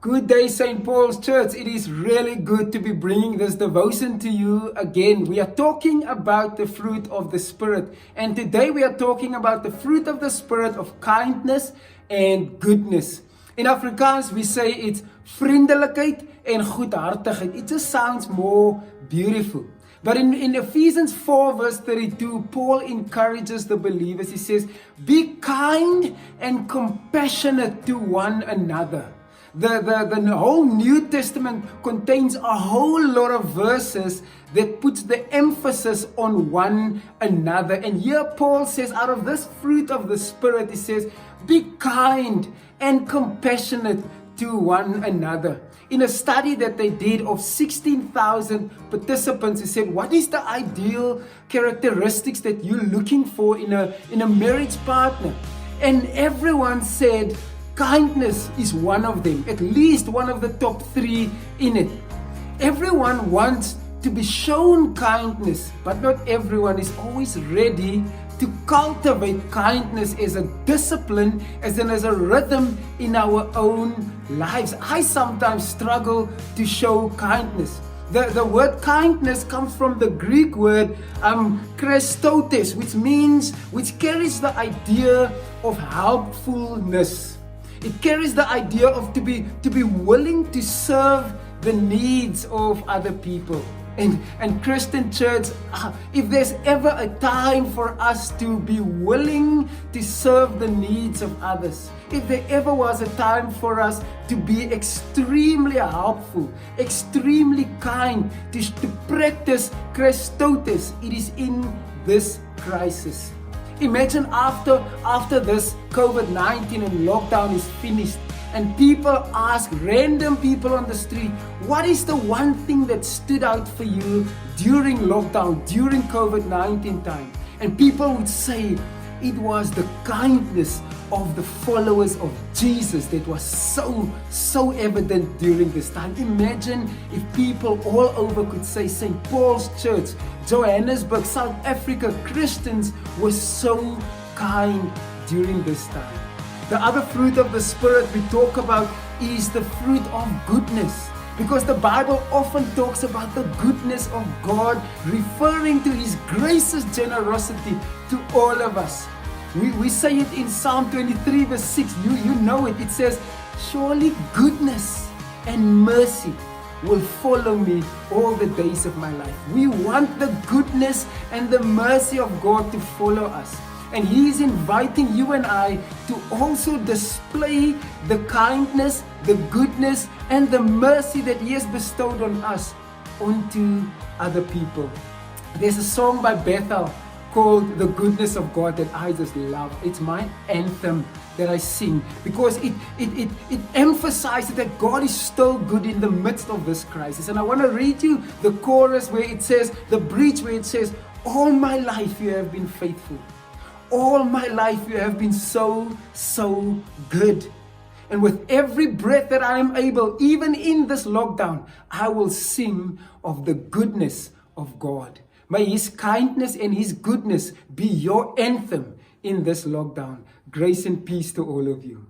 Good day, St. Paul's Church. It is really good to be bringing this devotion to you again. We are talking about the fruit of the Spirit. And today we are talking about the fruit of the Spirit of kindness and goodness. In Afrikaans, we say it's vriendelikheid en goedhartigheid. It just sounds more beautiful. But in Ephesians 4 verse 32, Paul encourages the believers. He says, be kind and compassionate to one another. The whole New Testament contains a whole lot of verses that puts the emphasis on one another. And here Paul says, out of this fruit of the Spirit, he says, be kind and compassionate to one another. In a study that they did of 16,000 participants, he said, what is the ideal characteristics that you're looking for in a marriage partner? And everyone said, kindness is one of them, at least one of the top 3 in it. Everyone wants to be shown kindness, but not everyone is always ready to cultivate kindness as a discipline, as a rhythm in our own lives. I sometimes struggle to show kindness. The word kindness comes from the Greek word Christotes, which carries the idea of helpfulness. It carries the idea of to be willing to serve the needs of other people. And Christian Church, if there's ever a time for us to be willing to serve the needs of others, if there ever was a time for us to be extremely helpful, extremely kind, to practice Christotes, it is in this crisis. Imagine after this COVID-19 and lockdown is finished, and people ask random people on the street, what is the one thing that stood out for you during lockdown, during COVID-19 time? And people would say it was the kindness of the followers of Jesus that was so evident during this time. Imagine if people all over could say St. Paul's Church, Johannesburg, South Africa, Christians were so kind during this time. The other fruit of the Spirit we talk about is the fruit of goodness. Because the Bible often talks about the goodness of God, referring to His gracious generosity to all of us. We say it in Psalm 23 verse 6, you know it. It says, surely goodness and mercy will follow me all the days of my life. We want the goodness and the mercy of God to follow us. And He is inviting you and I to also display the kindness, the goodness, and the mercy that He has bestowed on us onto other people. There's a song by Bethel called The Goodness of God that I just love. It's my anthem that I sing because it emphasizes that God is still good in the midst of this crisis. And I want to read you the chorus where it says, the bridge where it says, all my life you have been faithful. All my life you have been so good. And with every breath that I am able, even in this lockdown, I will sing of the goodness of God. May His kindness and His goodness be your anthem in this lockdown. Grace and peace to all of you.